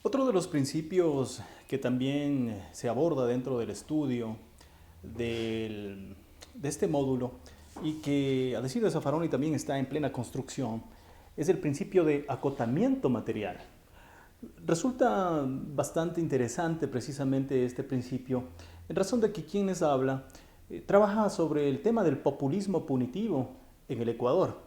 Otro de los principios que también se aborda dentro del estudio de este módulo y que a decir de Zaffaroni también está en plena construcción es el principio de acotamiento material. Resulta bastante interesante precisamente este principio en razón de que quien les habla trabaja sobre el tema del populismo punitivo en el Ecuador,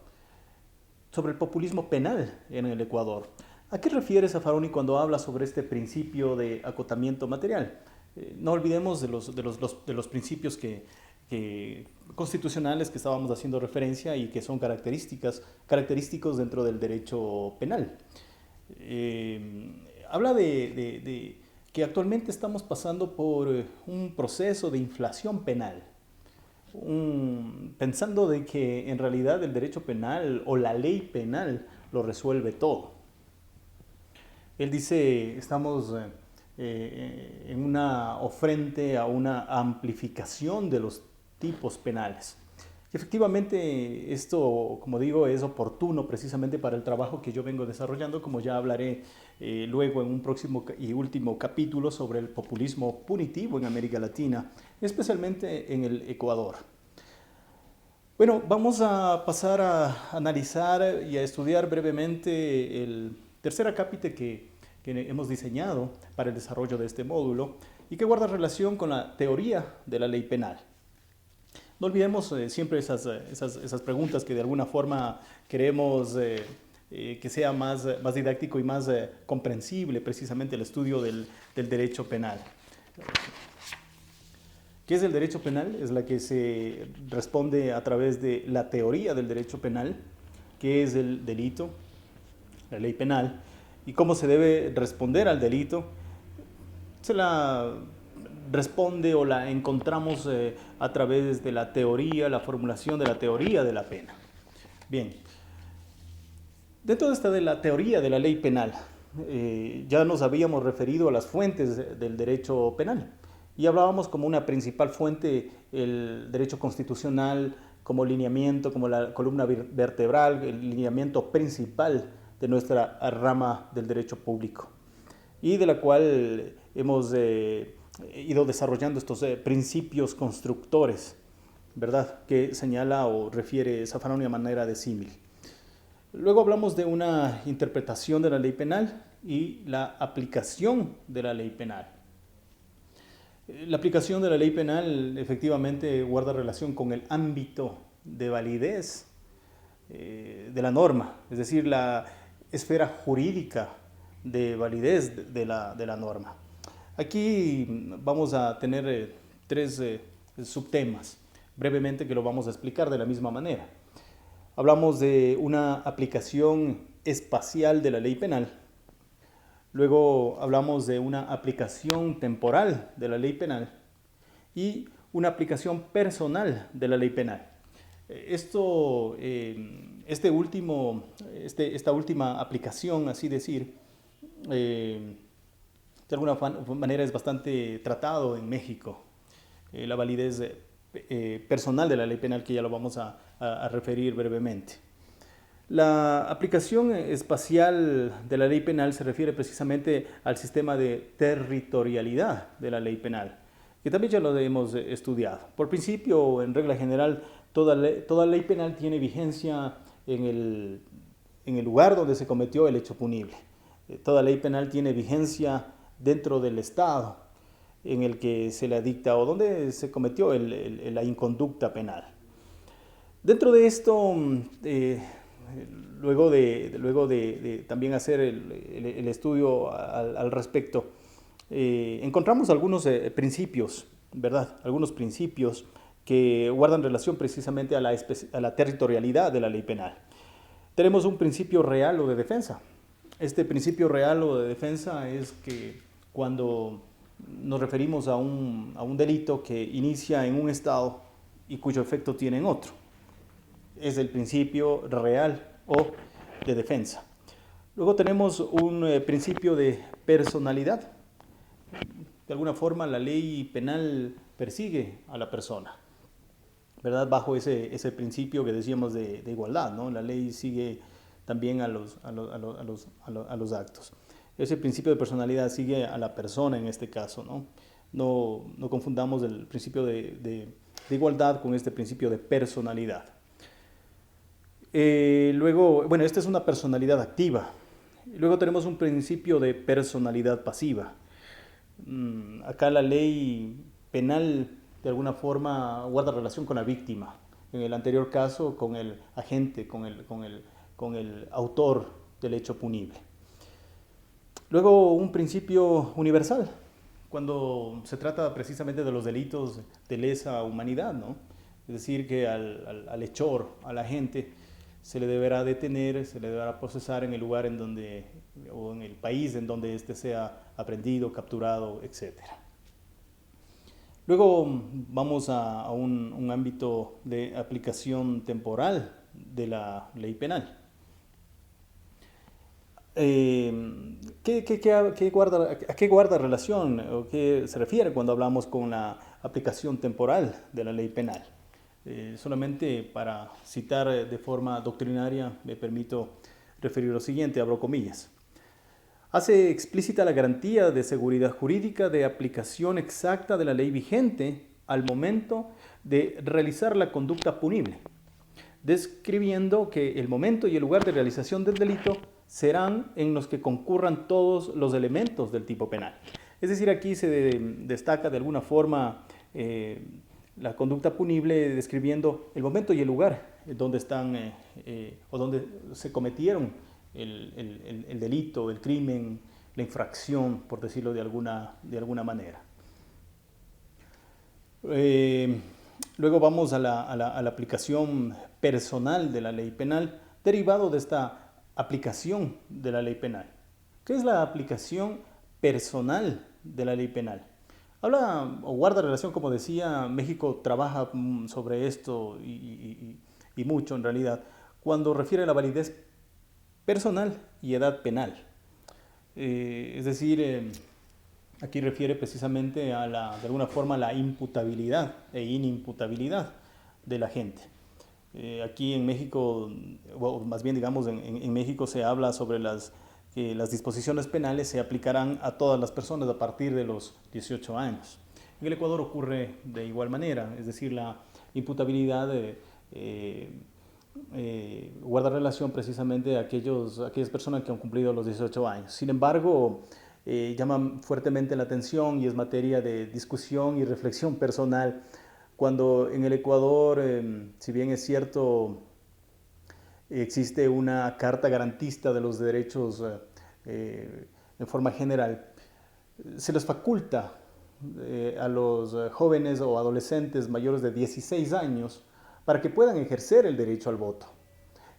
sobre el populismo penal en el Ecuador. ¿A qué refiere Zaffaroni cuando habla sobre este principio de acotamiento material? No olvidemos de los principios constitucionales que estábamos haciendo referencia y que son característicos dentro del derecho penal. Habla de que actualmente estamos pasando por un proceso de inflación penal, pensando de que en realidad el derecho penal o la ley penal lo resuelve todo. Él dice, estamos en una frente a una amplificación de los tipos penales. Y efectivamente esto, como digo, es oportuno precisamente para el trabajo que yo vengo desarrollando, como ya hablaré luego en un próximo y último capítulo sobre el populismo punitivo en América Latina, especialmente en el Ecuador. Bueno, vamos a pasar a analizar y a estudiar brevemente el tercer acápite que hemos diseñado para el desarrollo de este módulo y que guarda relación con la teoría de la ley penal. No olvidemos siempre esas preguntas que de alguna forma queremos que sea más didáctico y más comprensible precisamente el estudio del derecho penal. ¿Qué es el derecho penal? Es la que se responde a través de la teoría del derecho penal, qué es el delito, la ley penal, y cómo se debe responder al delito. Se la responde o la encontramos a través de la teoría, la formulación de la teoría de la pena. Bien, dentro de esta de la teoría de la ley penal, ya nos habíamos referido a las fuentes del derecho penal y hablábamos como una principal fuente el derecho constitucional como lineamiento, como la columna vertebral, el lineamiento principal de nuestra rama del derecho público y de la cual hemos ido desarrollando estos principios constructores, ¿verdad?, que señala o refiere Zaffaroni a manera de símil. Luego hablamos de una interpretación de la ley penal y la aplicación de la ley penal. La aplicación de la ley penal efectivamente guarda relación con el ámbito de validez de la norma, es decir, la esfera jurídica de validez de la norma. Aquí vamos a tener tres subtemas, brevemente, que lo vamos a explicar de la misma manera. Hablamos de una aplicación espacial de la ley penal. Luego hablamos de una aplicación temporal de la ley penal y una aplicación personal de la ley penal. Esta última aplicación, así decir, de alguna manera es bastante tratado en México. La validez personal de la ley penal, que ya lo vamos a referir brevemente. La aplicación espacial de la ley penal se refiere precisamente al sistema de territorialidad de la ley penal, que también ya lo hemos estudiado. Por principio, en regla general, toda ley penal tiene vigencia en el lugar donde se cometió el hecho punible. Toda ley penal tiene vigencia dentro del Estado en el que se le dicta o donde se cometió la inconducta penal. Dentro de esto, luego de también hacer el estudio al respecto, encontramos algunos principios, ¿verdad? Algunos principios que guardan relación precisamente a la territorialidad de la ley penal. Tenemos un principio real o de defensa. Este principio real o de defensa es que cuando nos referimos a un delito que inicia en un estado y cuyo efecto tiene en otro, es el principio real o de defensa. Luego tenemos un principio de personalidad. De alguna forma la ley penal persigue a la persona, ¿verdad? Bajo ese principio que decíamos de igualdad, ¿no? La ley sigue también a los actos. Ese principio de personalidad sigue a la persona en este caso, ¿no? No confundamos el principio de igualdad con este principio de personalidad. Luego, bueno, esta es una personalidad activa. Luego tenemos un principio de personalidad pasiva. Acá la ley penal de alguna forma guarda relación con la víctima. En el anterior caso, con el agente, con el autor del hecho punible. Luego, un principio universal, cuando se trata precisamente de los delitos de lesa humanidad, ¿no? Es decir, que al hechor, al agente, se le deberá detener, se le deberá procesar en el lugar en donde, o en el país en donde éste sea aprehendido, capturado, etc. Luego vamos a un ámbito de aplicación temporal de la ley penal. ¿A qué guarda relación o qué se refiere cuando hablamos con la aplicación temporal de la ley penal? Solamente para citar de forma doctrinaria me permito referir lo siguiente, abro comillas. Hace explícita la garantía de seguridad jurídica de aplicación exacta de la ley vigente al momento de realizar la conducta punible, describiendo que el momento y el lugar de realización del delito serán en los que concurran todos los elementos del tipo penal. Es decir, aquí se destaca de alguna forma la conducta punible describiendo el momento y el lugar donde están o donde se cometieron el delito, el crimen, la infracción, por decirlo de alguna manera. Luego vamos a la aplicación personal de la ley penal, derivado de esta aplicación de la ley penal. ¿Qué es la aplicación personal de la ley penal? Habla o guarda relación, como decía, México trabaja sobre esto y mucho en realidad, cuando refiere a la validez personal y edad penal. Es decir, aquí refiere precisamente a de alguna forma, la imputabilidad e inimputabilidad de la gente. Aquí en México, o más bien digamos en México se habla sobre que las disposiciones penales se aplicarán a todas las personas a partir de los 18 años. En el Ecuador ocurre de igual manera, es decir, la imputabilidad guarda relación precisamente a aquellas personas que han cumplido los 18 años. Sin embargo, llama fuertemente la atención y es materia de discusión y reflexión personal cuando en el Ecuador, si bien es cierto, existe una carta garantista de los derechos en forma general, se les faculta a los jóvenes o adolescentes mayores de 16 años para que puedan ejercer el derecho al voto.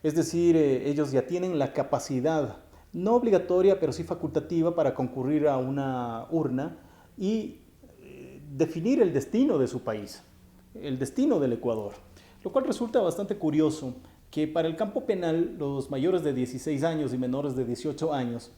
Es decir, ellos ya tienen la capacidad, no obligatoria, pero sí facultativa, para concurrir a una urna y definir el destino de su país, el destino del Ecuador. Lo cual resulta bastante curioso que para el campo penal los mayores de 16 años y menores de 18 años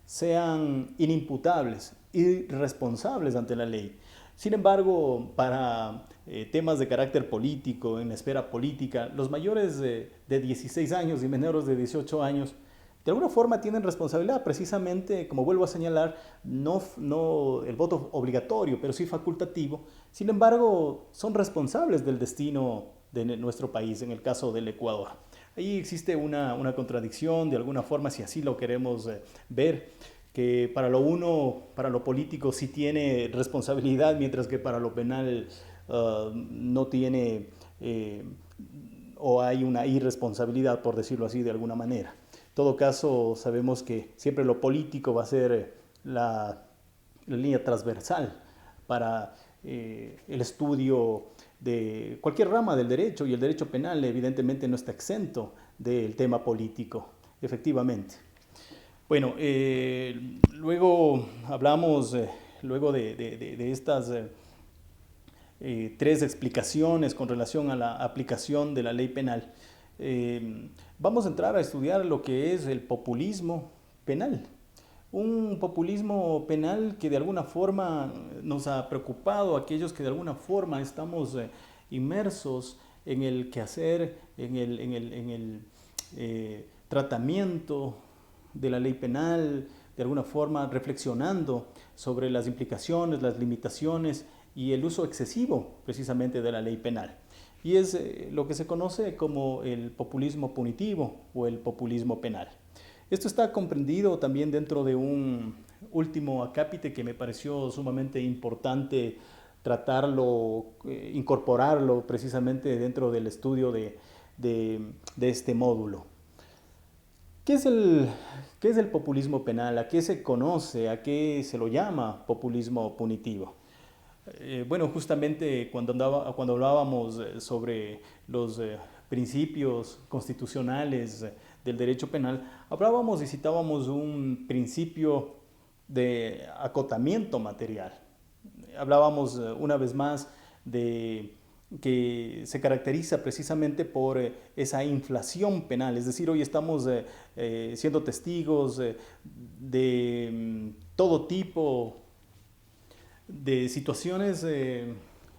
sean inimputables y responsables ante la ley. Sin embargo, para temas de carácter político, en la esfera política, los mayores de 16 años y menores de 18 años de alguna forma tienen responsabilidad, precisamente, como vuelvo a señalar, no el voto obligatorio, pero sí facultativo. Sin embargo, son responsables del destino de nuestro país, en el caso del Ecuador. Ahí existe una contradicción, de alguna forma, si así lo queremos ver, que para lo político sí tiene responsabilidad, mientras que para lo penal no tiene o hay una irresponsabilidad, por decirlo así de alguna manera. En todo caso, sabemos que siempre lo político va a ser la línea transversal para el estudio de cualquier rama del derecho, y el derecho penal evidentemente no está exento del tema político, efectivamente. Bueno, luego hablamos, luego de estas tres explicaciones con relación a la aplicación de la ley penal. Vamos a entrar a estudiar lo que es el populismo penal. Un populismo penal que de alguna forma nos ha preocupado a aquellos que de alguna forma estamos inmersos en el quehacer, en el tratamiento de la ley penal, de alguna forma reflexionando sobre las implicaciones, las limitaciones y el uso excesivo precisamente de la ley penal. Y es lo que se conoce como el populismo punitivo o el populismo penal. Esto está comprendido también dentro de un último acápite que me pareció sumamente importante tratarlo, incorporarlo precisamente dentro del estudio de este módulo. ¿Qué es el populismo penal? ¿A qué se conoce? ¿A qué se lo llama populismo punitivo? Bueno, justamente cuando hablábamos sobre los principios constitucionales del derecho penal, hablábamos y citábamos un principio de acotamiento material. Hablábamos una vez más de que se caracteriza precisamente por esa inflación penal, es decir, hoy estamos siendo testigos de todo tipo de situaciones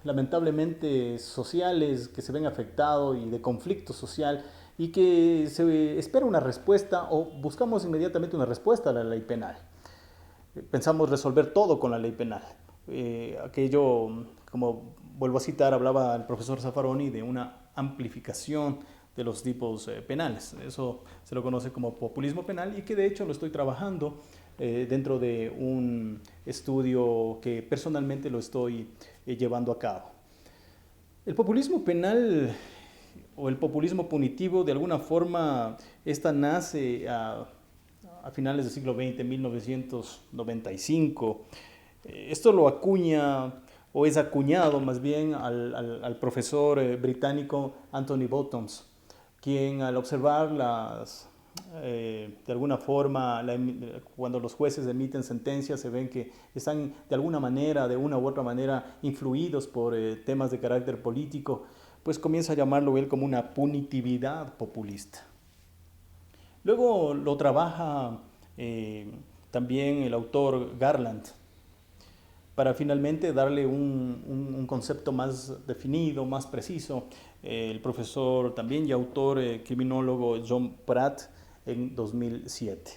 lamentablemente sociales que se ven afectados y de conflicto social y que se espera una respuesta o buscamos inmediatamente una respuesta a la ley penal. Pensamos resolver todo con la ley penal. Aquello, como vuelvo a citar, hablaba el profesor Zaffaroni de una amplificación de los tipos penales. Eso se lo conoce como populismo penal y que de hecho lo estoy trabajando dentro de un estudio que personalmente lo estoy llevando a cabo. El populismo penal o el populismo punitivo, de alguna forma, esta nace a finales del siglo XX, 1995. Esto lo acuña, o es acuñado más bien al profesor británico Anthony Bottoms, quien al observar de alguna forma, cuando los jueces emiten sentencias, se ven que están de alguna manera, de una u otra manera, influidos por temas de carácter político, pues comienza a llamarlo él como una punitividad populista. Luego lo trabaja también el autor Garland, para finalmente darle un concepto más definido, más preciso. El profesor también y autor criminólogo John Pratt en 2007.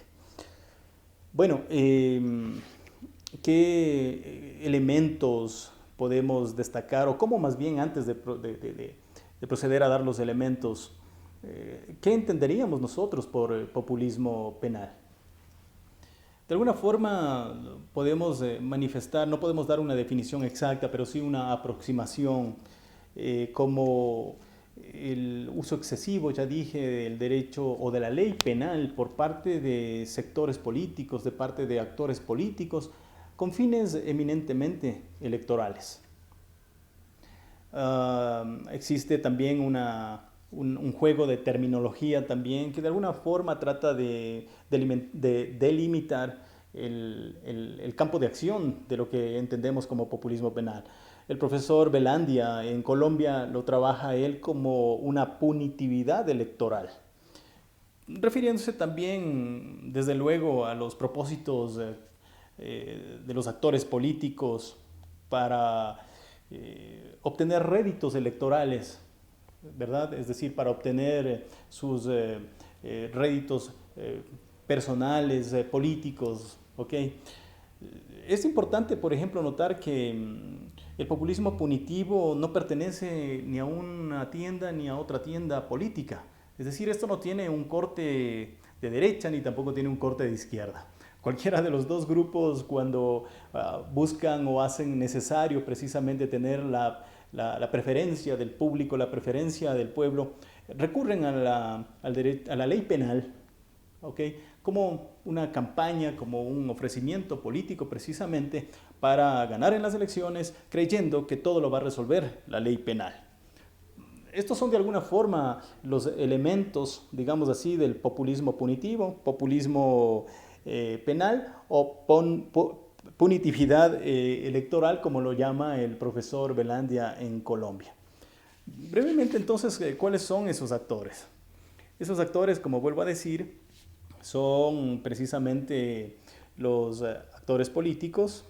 Bueno, ¿qué elementos podemos destacar? O cómo más bien antes de proceder a dar los elementos, ¿qué entenderíamos nosotros por populismo penal? De alguna forma podemos manifestar, no podemos dar una definición exacta, pero sí una aproximación como el uso excesivo, ya dije, del derecho o de la ley penal por parte de sectores políticos, de parte de actores políticos, con fines eminentemente electorales. Existe también un juego de terminología también que de alguna forma trata de delimitar el campo de acción de lo que entendemos como populismo penal. El profesor Velandia en Colombia lo trabaja él como una punitividad electoral, refiriéndose también desde luego a los propósitos de los actores políticos para obtener réditos electorales, ¿verdad? Es decir, para obtener sus réditos personales, políticos, ¿ok? Es importante, por ejemplo, notar que el populismo punitivo no pertenece ni a una tienda ni a otra tienda política. Es decir, esto no tiene un corte de derecha ni tampoco tiene un corte de izquierda. Cualquiera de los dos grupos, cuando buscan o hacen necesario precisamente tener la preferencia del público, la preferencia del pueblo, recurren a la ley penal, ¿okay? Como una campaña, como un ofrecimiento político precisamente para ganar en las elecciones, creyendo que todo lo va a resolver la ley penal. Estos son de alguna forma los elementos, digamos así, del populismo punitivo, populismo penal o punitividad electoral, como lo llama el profesor Velandia en Colombia. Brevemente, entonces, ¿cuáles son esos actores? Esos actores, como vuelvo a decir, son precisamente los actores políticos,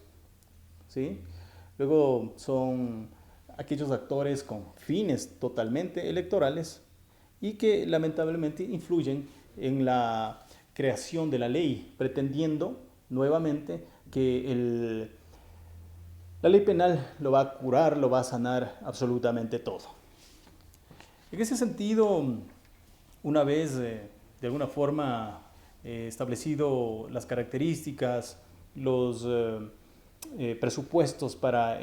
¿sí? Luego son aquellos actores con fines totalmente electorales y que lamentablemente influyen en la creación de la ley, pretendiendo nuevamente que la ley penal lo va a curar, lo va a sanar absolutamente todo. En ese sentido, una vez de alguna forma establecido las características, los presupuestos para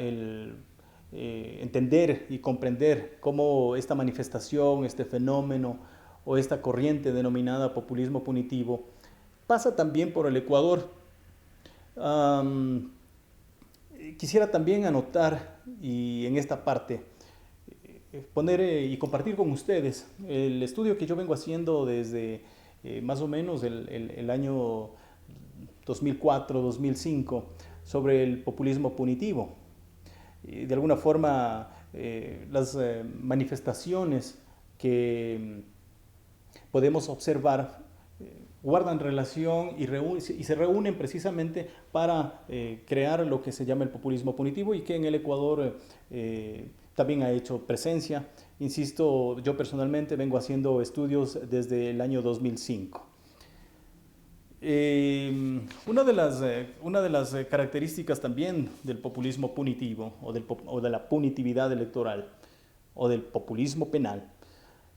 entender y comprender cómo esta manifestación, este fenómeno o esta corriente denominada populismo punitivo pasa también por el Ecuador. Quisiera también anotar y en esta parte poner y compartir con ustedes el estudio que yo vengo haciendo desde más o menos el año 2004-2005 sobre el populismo punitivo. De alguna forma, las manifestaciones que podemos observar guardan relación y se reúnen precisamente para crear lo que se llama el populismo punitivo y que en el Ecuador también ha hecho presencia. Insisto, yo personalmente vengo haciendo estudios desde el año 2005. Una de las características también del populismo punitivo o de la punitividad electoral o del populismo penal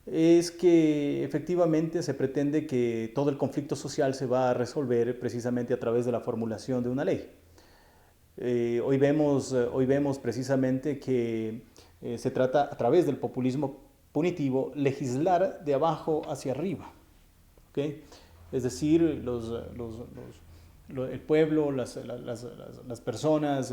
es que efectivamente se pretende que todo el conflicto social se va a resolver precisamente a través de la formulación de una ley. Hoy vemos precisamente que se trata a través del populismo punitivo legislar de abajo hacia arriba. ¿Okay? Es decir, el pueblo, las personas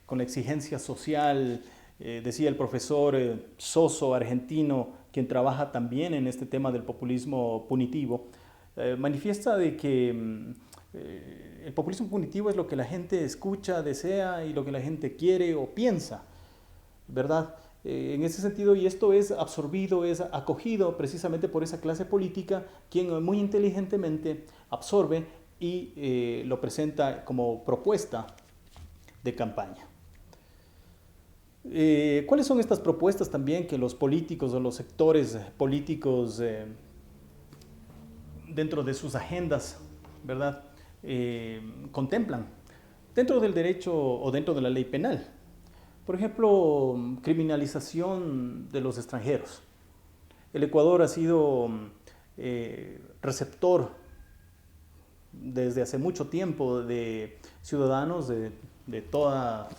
con la exigencia social, decía el profesor Soso, argentino, quien trabaja también en este tema del populismo punitivo, manifiesta de que el populismo punitivo es lo que la gente escucha, desea y lo que la gente quiere o piensa, ¿verdad? En ese sentido, y esto es absorbido, es acogido precisamente por esa clase política, quien muy inteligentemente absorbe y lo presenta como propuesta de campaña. ¿Cuáles son estas propuestas también que los políticos o los sectores políticos dentro de sus agendas, ¿verdad? Contemplan dentro del derecho o dentro de la ley penal? Por ejemplo, criminalización de los extranjeros. El Ecuador ha sido receptor desde hace mucho tiempo de ciudadanos de toda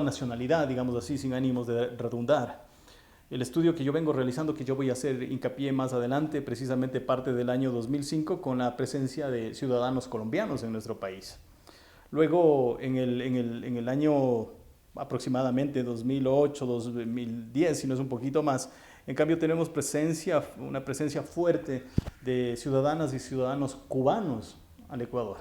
nacionalidad, digamos así, sin ánimos de redundar. El estudio que yo vengo realizando, que yo voy a hacer hincapié más adelante, precisamente parte del año 2005 con la presencia de ciudadanos colombianos en nuestro país. Luego, en el año aproximadamente 2008, 2010, si no es un poquito más, en cambio tenemos una presencia fuerte de ciudadanas y ciudadanos cubanos al Ecuador.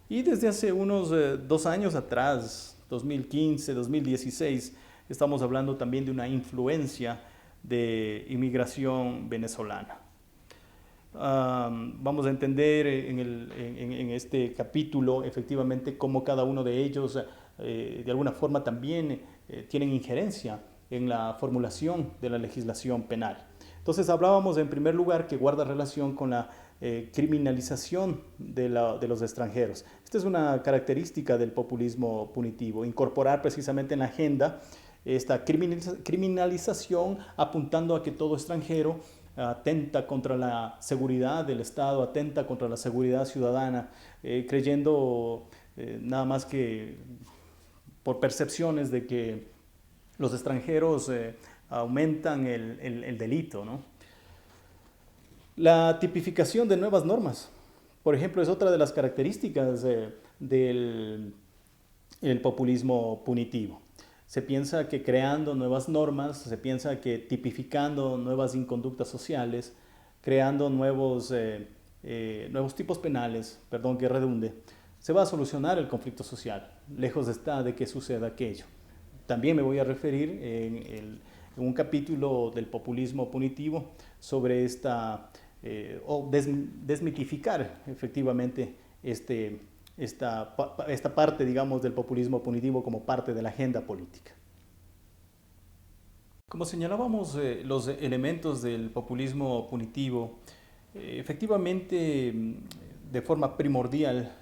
Y desde hace unos 2 años atrás, 2015, 2016, estamos hablando también de una influencia de inmigración venezolana. Vamos a entender en este capítulo efectivamente cómo cada uno de ellos de alguna forma también tienen injerencia en la formulación de la legislación penal. Entonces hablábamos en primer lugar que guarda relación con la criminalización de los extranjeros. Esta es una característica del populismo punitivo, incorporar precisamente en la agenda esta criminalización apuntando a que todo extranjero atenta contra la seguridad del Estado, atenta contra la seguridad ciudadana, creyendo nada más que por percepciones de que los extranjeros aumentan el delito, ¿no? La tipificación de nuevas normas, por ejemplo, es otra de las características del populismo punitivo. Se piensa que creando nuevas normas, se piensa que tipificando nuevas inconductas sociales, creando nuevos tipos penales, perdón que redunde, se va a solucionar el conflicto social. Lejos está de que suceda aquello. También me voy a referir en un capítulo del populismo punitivo sobre desmitificar efectivamente esta parte, digamos, del populismo punitivo como parte de la agenda política. Como señalábamos, los elementos del populismo punitivo, efectivamente, de forma primordial,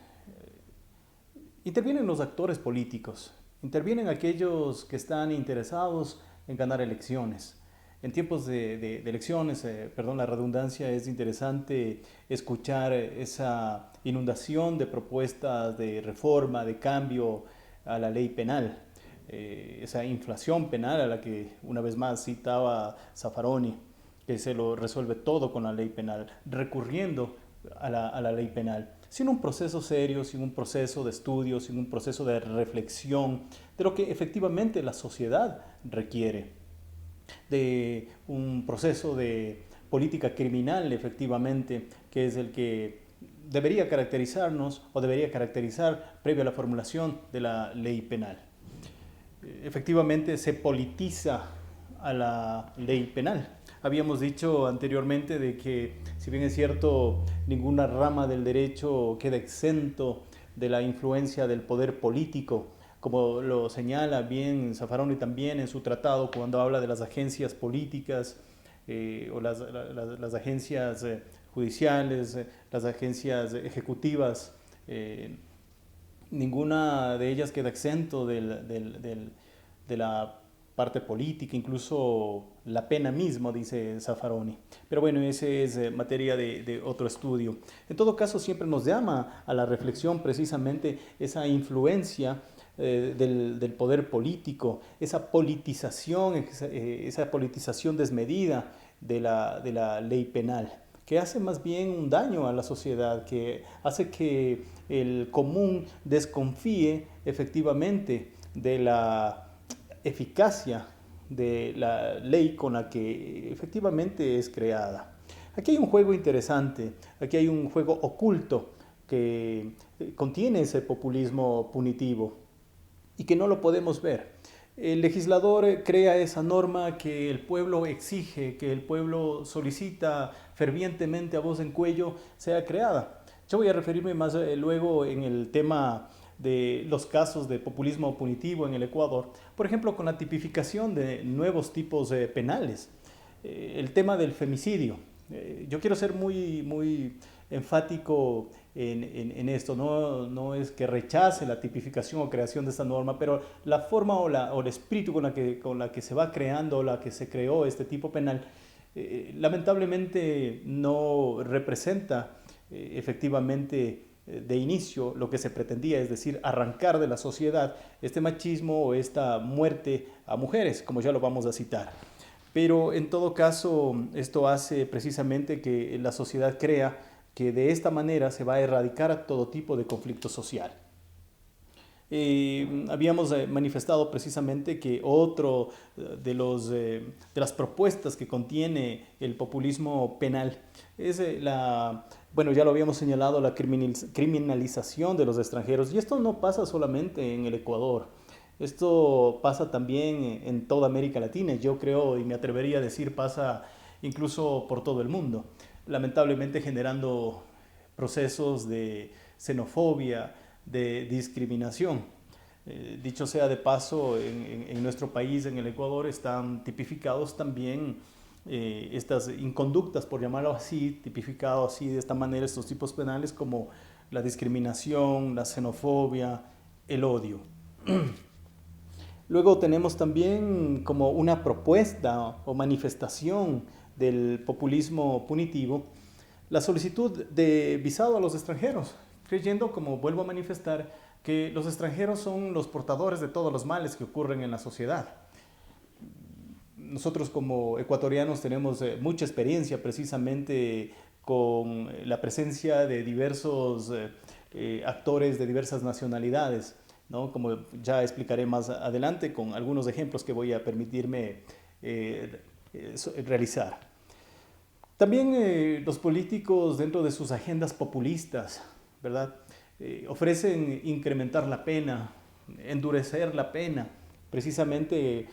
intervienen los actores políticos, intervienen aquellos que están interesados en ganar elecciones. En tiempos de elecciones, perdón la redundancia, es interesante escuchar esa inundación de propuestas de reforma, de cambio a la ley penal, esa inflación penal a la que una vez más citaba Zaffaroni, que se lo resuelve todo con la ley penal, recurriendo a la ley penal, sin un proceso serio, sin un proceso de estudio, sin un proceso de reflexión de lo que efectivamente la sociedad requiere, de un proceso de política criminal efectivamente, que es el que debería caracterizarnos o debería caracterizar previo a la formulación de la ley penal. Efectivamente se politiza a la ley penal. Habíamos dicho anteriormente de que, si bien es cierto, ninguna rama del derecho queda exento de la influencia del poder político, como lo señala bien Zaffaroni también en su tratado cuando habla de las agencias políticas o las agencias judiciales, las agencias ejecutivas, ninguna de ellas queda exento de la parte política, incluso la pena misma, dice Zaffaroni. Pero bueno, ese es materia de otro estudio. En todo caso, siempre nos llama a la reflexión precisamente esa influencia del poder político, esa politización desmedida de la ley penal, que hace más bien un daño a la sociedad, que hace que el común desconfíe efectivamente de la eficacia de la ley con la que efectivamente es creada. Aquí hay un juego interesante, aquí hay un juego oculto que contiene ese populismo punitivo y que no lo podemos ver. El legislador crea esa norma que el pueblo exige, que el pueblo solicita fervientemente a voz en cuello sea creada. Yo voy a referirme más luego en el tema de los casos de populismo punitivo en el Ecuador, por ejemplo, con la tipificación de nuevos tipos penales. El tema del femicidio. Yo quiero ser muy enfático en esto, no es que rechace la tipificación o creación de esta norma, pero la forma o el espíritu con la que se va creando, la que se creó este tipo penal, lamentablemente no representa efectivamente de inicio lo que se pretendía, es decir, arrancar de la sociedad este machismo o esta muerte a mujeres, como ya lo vamos a citar. Pero en todo caso, esto hace precisamente que la sociedad crea que de esta manera se va a erradicar todo tipo de conflicto social. Habíamos manifestado precisamente que otro de las propuestas que contiene el populismo penal es bueno, ya lo habíamos señalado, la criminalización de los extranjeros. Y esto no pasa solamente en el Ecuador, esto pasa también en toda América Latina. Yo creo y me atrevería a decir pasa incluso por todo el mundo, lamentablemente generando procesos de xenofobia, de discriminación. Dicho sea de paso, en nuestro país, en el Ecuador, están tipificados también estas inconductas, por llamarlo así, tipificado así de esta manera estos tipos penales como la discriminación, la xenofobia, el odio. Luego tenemos también como una propuesta o manifestación del populismo punitivo la solicitud de visado a los extranjeros, creyendo, como vuelvo a manifestar, que los extranjeros son los portadores de todos los males que ocurren en la sociedad. Nosotros como ecuatorianos tenemos mucha experiencia precisamente con la presencia de diversos actores de diversas nacionalidades, ¿no? Como ya explicaré más adelante con algunos ejemplos que voy a permitirme realizar. También los políticos, dentro de sus agendas populistas, ¿verdad? Ofrecen incrementar la pena, endurecer la pena, precisamente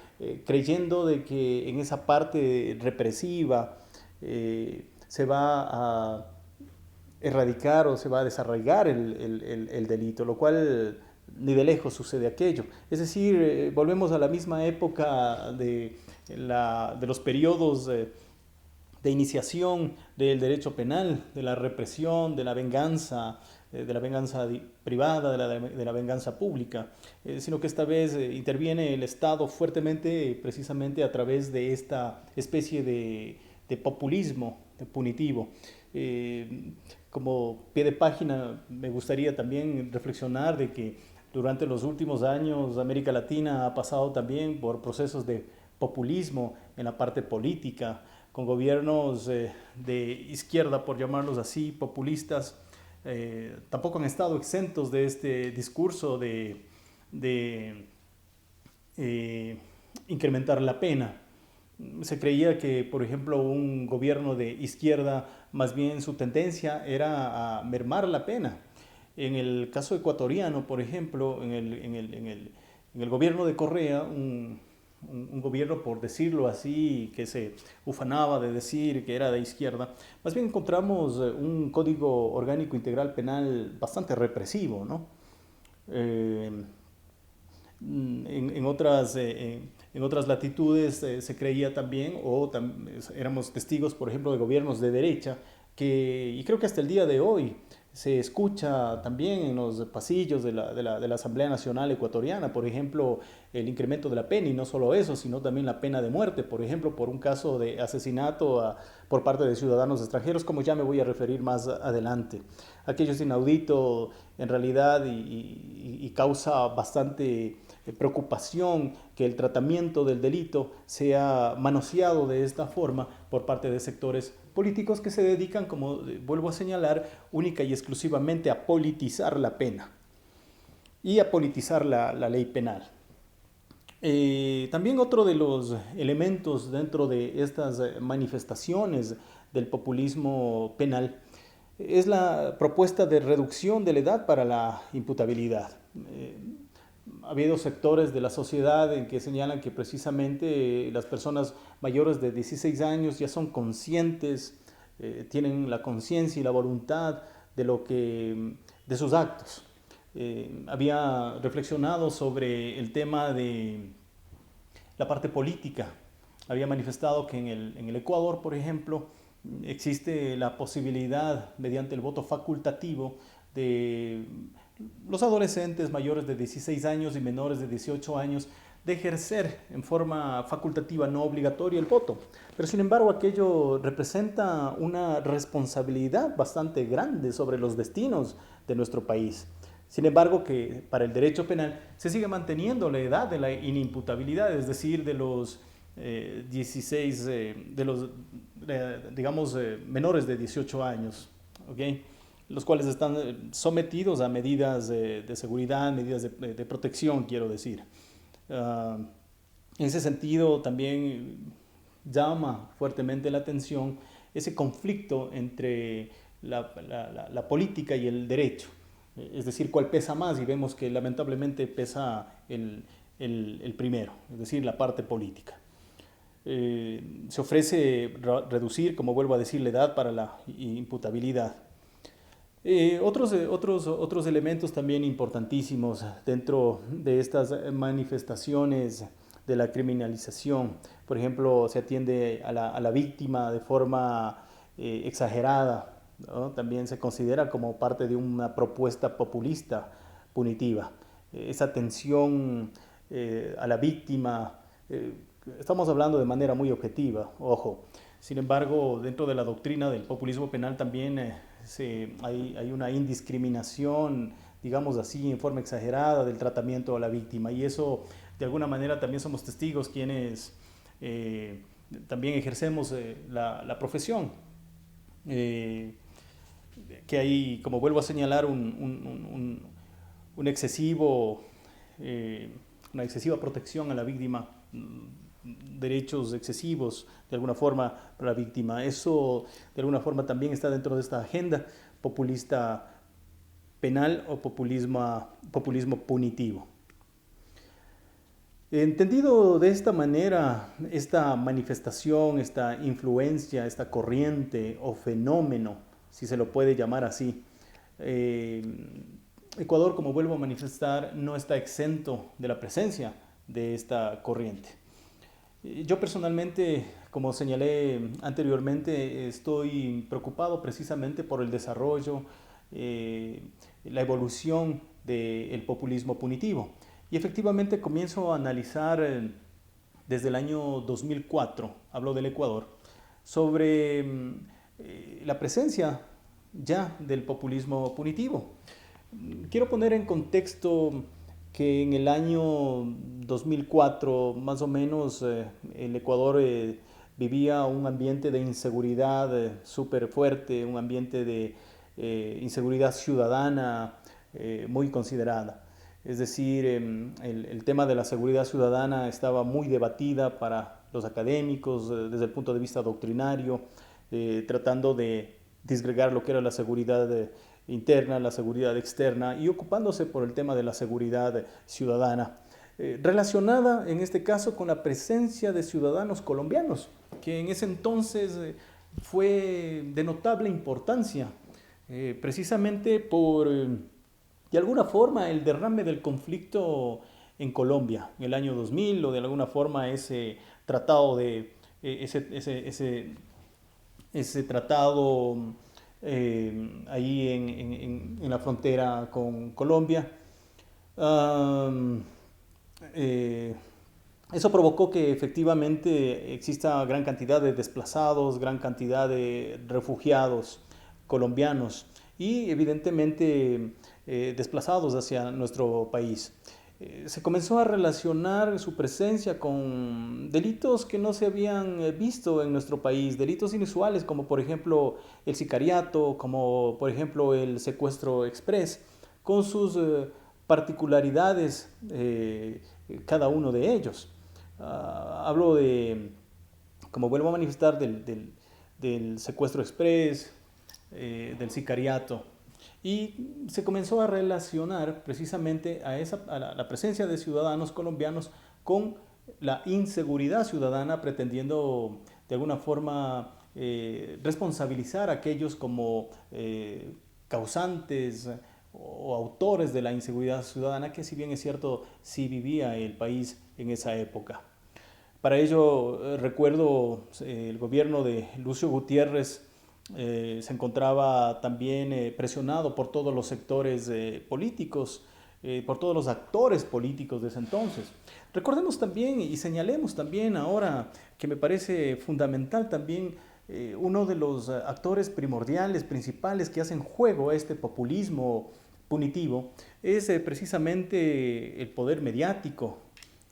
creyendo de que en esa parte represiva se va a erradicar o se va a desarraigar el delito, lo cual ni de lejos sucede aquello. Es decir, volvemos a la misma época de los periodos de iniciación del derecho penal, de la represión, de la venganza, de la venganza privada, de la venganza pública, sino que esta vez interviene el Estado fuertemente precisamente a través de esta especie de populismo punitivo. Como pie de página, me gustaría también reflexionar de que durante los últimos años América Latina ha pasado también por procesos de populismo en la parte política, con gobiernos de izquierda, por llamarlos así, populistas, tampoco han estado exentos de este discurso de incrementar la pena. Se creía que, por ejemplo, un gobierno de izquierda, más bien su tendencia era a mermar la pena. En el caso ecuatoriano, por ejemplo, en el gobierno de Correa, un gobierno, por decirlo así, que se ufanaba de decir que era de izquierda, más bien encontramos un código orgánico integral penal bastante represivo, ¿no? Eh, en otras, en otras latitudes se creía también, éramos testigos, por ejemplo, de gobiernos de derecha, y creo que hasta el día de hoy se escucha también en los pasillos de la Asamblea Nacional Ecuatoriana, por ejemplo, el incremento de la pena, y no solo eso, sino también la pena de muerte, por ejemplo, por un caso de asesinato por parte de ciudadanos extranjeros, como ya me voy a referir más adelante. Aquello es inaudito en realidad y causa bastante preocupación que el tratamiento del delito sea manoseado de esta forma por parte de sectores políticos que se dedican, como vuelvo a señalar, única y exclusivamente a politizar la pena y a politizar la ley penal. También otro de los elementos dentro de estas manifestaciones del populismo penal es la propuesta de reducción de la edad para la imputabilidad. Ha habido sectores de la sociedad en que señalan que precisamente las personas mayores de 16 años ya son conscientes, tienen la conciencia y la voluntad de sus actos. Había reflexionado sobre el tema de la parte política. Había manifestado que en el Ecuador, por ejemplo, existe la posibilidad, mediante el voto facultativo, de los adolescentes mayores de 16 años y menores de 18 años de ejercer en forma facultativa, no obligatoria, el voto. Pero sin embargo, aquello representa una responsabilidad bastante grande sobre los destinos de nuestro país. Sin embargo, que para el derecho penal se sigue manteniendo la edad de la inimputabilidad, es decir, de los 16, de los, digamos, menores de 18 años, ¿ok? Los cuales están sometidos a medidas de seguridad, medidas de protección, quiero decir. En ese sentido, también llama fuertemente la atención ese conflicto entre la política y el derecho. Es decir, cuál pesa más, y vemos que lamentablemente pesa el primero, es decir, la parte política. Se ofrece reducir, como vuelvo a decir, la edad para la imputabilidad. Otros elementos también importantísimos dentro de estas manifestaciones de la criminalización. Por ejemplo, se atiende a la víctima de forma exagerada, ¿no? También se considera como parte de una propuesta populista punitiva. Esa atención a la víctima, estamos hablando de manera muy objetiva, ojo. Sin embargo, dentro de la doctrina del populismo penal también hay una indiscriminación, digamos así, en forma exagerada del tratamiento a la víctima. Y eso, de alguna manera, también somos testigos quienes también ejercemos la profesión. Que hay, como vuelvo a señalar, un excesivo, una excesiva protección a la víctima, derechos excesivos de alguna forma para la víctima. Eso de alguna forma también está dentro de esta agenda populista penal o populismo punitivo. Entendido de esta manera, esta manifestación, esta influencia, esta corriente o fenómeno, si se lo puede llamar así, Ecuador, como vuelvo a manifestar, no está exento de la presencia de esta corriente. Yo personalmente, como señalé anteriormente, estoy preocupado precisamente por el desarrollo la evolución del populismo punitivo. Y efectivamente comienzo a analizar desde el año 2004, hablo del Ecuador, sobre la presencia ya del populismo punitivo. Quiero poner en contexto que en el año 2004, más o menos, el Ecuador vivía un ambiente de inseguridad súper fuerte, un ambiente de inseguridad ciudadana muy considerada. Es decir, el tema de la seguridad ciudadana estaba muy debatida para los académicos desde el punto de vista doctrinario, tratando de disgregar lo que era la seguridad interna, la seguridad externa y ocupándose por el tema de la seguridad ciudadana, relacionada en este caso con la presencia de ciudadanos colombianos, que en ese entonces fue de notable importancia, precisamente por, de alguna forma, el derrame del conflicto en Colombia en el año 2000, o de alguna forma ese tratado de ese tratado ahí en la frontera con Colombia. Um, eh, Eso provocó que efectivamente exista gran cantidad de desplazados, gran cantidad de refugiados colombianos y evidentemente desplazados hacia nuestro país. Se comenzó a relacionar su presencia con delitos que no se habían visto en nuestro país, delitos inusuales como por ejemplo el sicariato, como por ejemplo el secuestro express, con sus particularidades cada uno de ellos. Hablo de, como vuelvo a manifestar, del secuestro express, del sicariato. Y se comenzó a relacionar precisamente a la presencia de ciudadanos colombianos con la inseguridad ciudadana, pretendiendo de alguna forma responsabilizar a aquellos como causantes o autores de la inseguridad ciudadana, que si bien es cierto, sí vivía el país en esa época. Para ello recuerdo el gobierno de Lucio Gutiérrez se encontraba también presionado por todos los sectores políticos, por todos los actores políticos de ese entonces. Recordemos también y señalemos también ahora que me parece fundamental también uno de los actores primordiales, principales que hacen juego a este populismo punitivo es precisamente el poder mediático,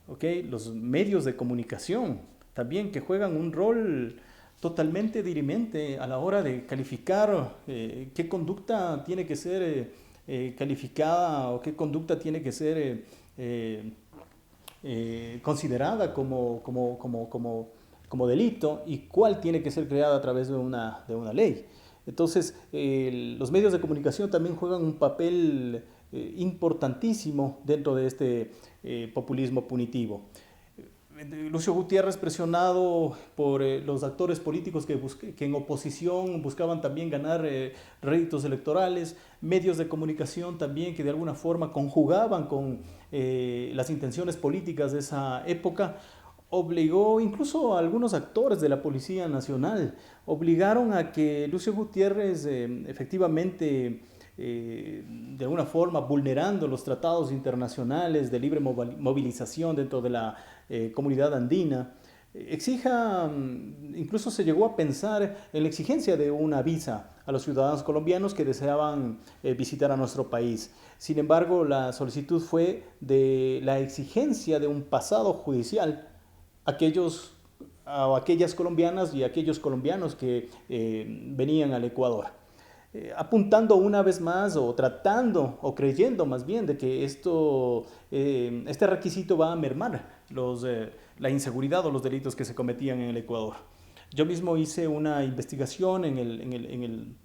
¿okay? Los medios de comunicación también que juegan un rol totalmente dirimente a la hora de calificar qué conducta tiene que ser calificada o qué conducta tiene que ser considerada como delito y cuál tiene que ser creada a través de una ley. Entonces, los medios de comunicación también juegan un papel importantísimo dentro de este populismo punitivo. Lucio Gutiérrez, presionado por los actores políticos que en oposición buscaban también ganar réditos electorales, medios de comunicación también que de alguna forma conjugaban con las intenciones políticas de esa época, obligó incluso a algunos actores de la Policía Nacional, obligaron a que Lucio Gutiérrez efectivamente de alguna forma vulnerando los tratados internacionales de libre movilización dentro de la comunidad andina, exija, incluso se llegó a pensar en la exigencia de una visa a los ciudadanos colombianos que deseaban visitar a nuestro país. Sin embargo, la solicitud fue de la exigencia de un pasado judicial a aquellas colombianas y aquellos colombianos que venían al Ecuador. Apuntando una vez más o tratando o creyendo más bien de que este requisito va a mermar la inseguridad o los delitos que se cometían en el Ecuador. Yo mismo hice una investigación en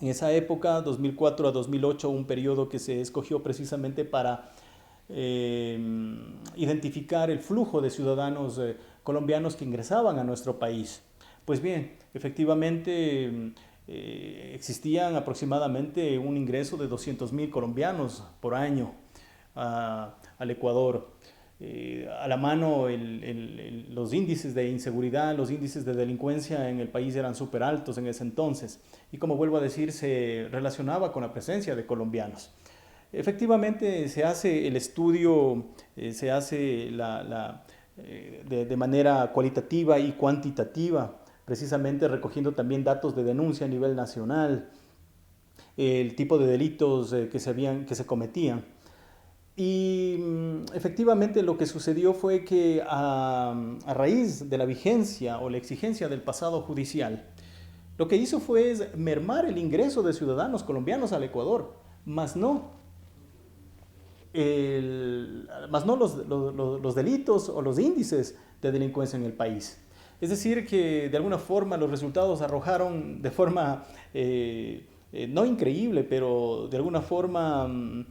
esa época, 2004 a 2008, un periodo que se escogió precisamente para identificar el flujo de ciudadanos colombianos que ingresaban a nuestro país. Pues bien, efectivamente existían aproximadamente un ingreso de 200,000 colombianos por año al Ecuador. a la mano los índices de inseguridad, los índices de delincuencia en el país eran súper altos en ese entonces. Y como vuelvo a decir, se relacionaba con la presencia de colombianos. Efectivamente, se hace el estudio, se hace de manera cualitativa y cuantitativa, precisamente recogiendo también datos de denuncia a nivel nacional, el tipo de delitos que se cometían. Y efectivamente lo que sucedió fue que a raíz de la vigencia o la exigencia del pasado judicial, lo que hizo fue mermar el ingreso de ciudadanos colombianos al Ecuador, más no, más no los delitos o los índices de delincuencia en el país. Es decir, que de alguna forma los resultados arrojaron de forma no increíble, pero de alguna forma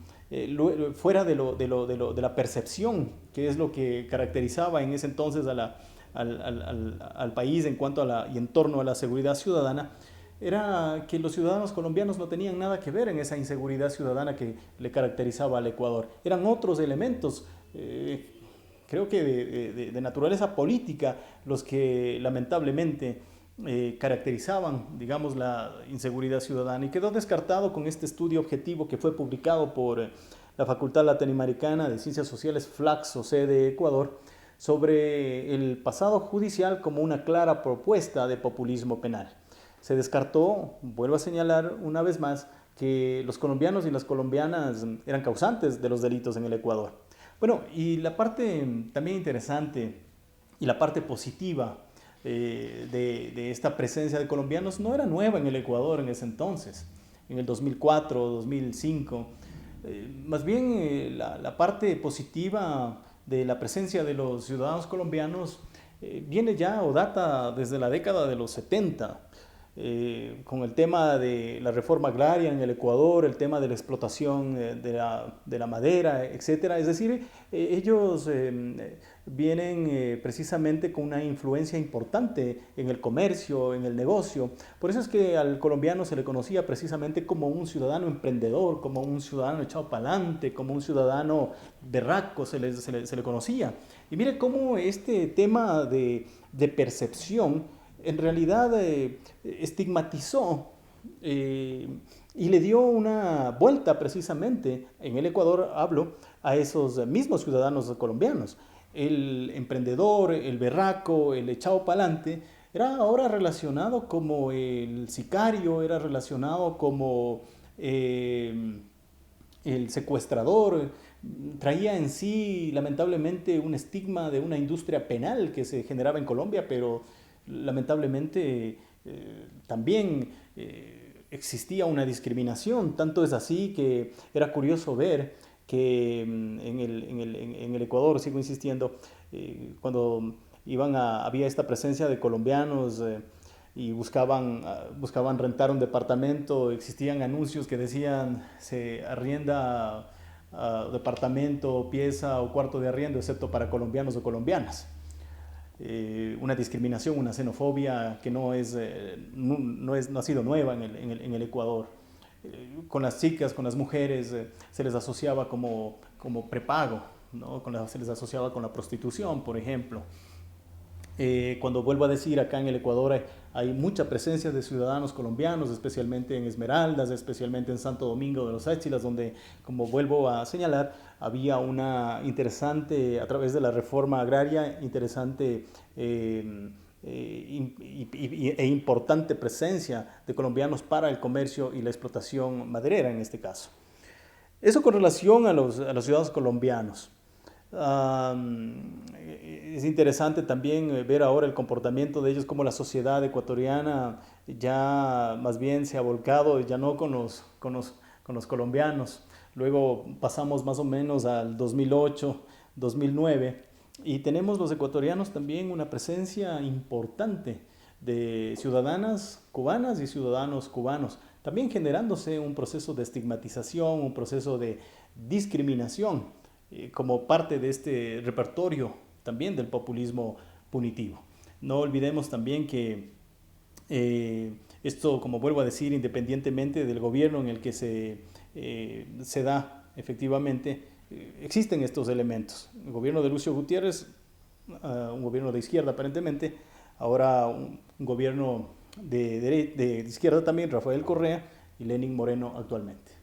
fuera de la percepción, que es lo que caracterizaba en ese entonces al país en cuanto y en torno a la seguridad ciudadana, era que los ciudadanos colombianos no tenían nada que ver en esa inseguridad ciudadana que le caracterizaba al Ecuador. Eran otros elementos, creo que de naturaleza política, los que lamentablemente caracterizaban, digamos, la inseguridad ciudadana, y quedó descartado con este estudio objetivo que fue publicado por la Facultad Latinoamericana de Ciencias Sociales, Flaxo, sede Ecuador, sobre el pasado judicial como una clara propuesta de populismo penal. Se descartó, vuelvo a señalar una vez más, que los colombianos y las colombianas eran causantes de los delitos en el Ecuador. Bueno, y la parte también interesante y la parte positiva de esta presencia de colombianos no era nueva en el Ecuador en ese entonces, en el 2004, 2005. Más bien la parte positiva de la presencia de los ciudadanos colombianos viene ya o data desde la década de los 70. Con el tema de la reforma agraria en el Ecuador, el tema de la explotación de la madera, etcétera. Es decir, ellos vienen precisamente con una influencia importante en el comercio, en el negocio. Por eso es que al colombiano se le conocía precisamente como un ciudadano emprendedor, como un ciudadano echado para adelante, como un ciudadano berraco, se le conocía. Y mire cómo este tema de percepción en realidad estigmatizó y le dio una vuelta precisamente, en el Ecuador hablo, a esos mismos ciudadanos colombianos. El emprendedor, el berraco, el echado pa'lante, era ahora relacionado como el sicario, era relacionado como el secuestrador, traía en sí lamentablemente un estigma de una industria penal que se generaba en Colombia, pero lamentablemente también existía una discriminación. Tanto es así que era curioso ver que en el Ecuador, sigo insistiendo, cuando había esta presencia de colombianos y buscaban rentar un departamento, existían anuncios que decían se arrienda departamento, pieza o cuarto de arriendo, excepto para colombianos o colombianas. Una discriminación, una xenofobia que no ha sido nueva en el Ecuador. Con las chicas, con las mujeres, se les asociaba como prepago, ¿no? Se les asociaba con la prostitución, por ejemplo. Cuando vuelvo a decir, acá en el Ecuador hay mucha presencia de ciudadanos colombianos, especialmente en Esmeraldas, especialmente en Santo Domingo de los Áchilas, donde, como vuelvo a señalar, había una interesante, a través de la reforma agraria, interesante e importante presencia de colombianos para el comercio y la explotación maderera en este caso. Eso con relación a los ciudadanos colombianos. Es interesante también ver ahora el comportamiento de ellos, como la sociedad ecuatoriana ya más bien se ha volcado, ya no con los colombianos. Luego pasamos más o menos al 2008, 2009, y tenemos los ecuatorianos también una presencia importante de ciudadanas cubanas y ciudadanos cubanos, también generándose un proceso de estigmatización, un proceso de discriminación como parte de este repertorio también del populismo punitivo. No olvidemos también que esto, como vuelvo a decir, independientemente del gobierno en el que se da efectivamente, existen estos elementos. El gobierno de Lucio Gutiérrez, un gobierno de izquierda aparentemente, ahora un gobierno de izquierda también, Rafael Correa y Lenín Moreno actualmente.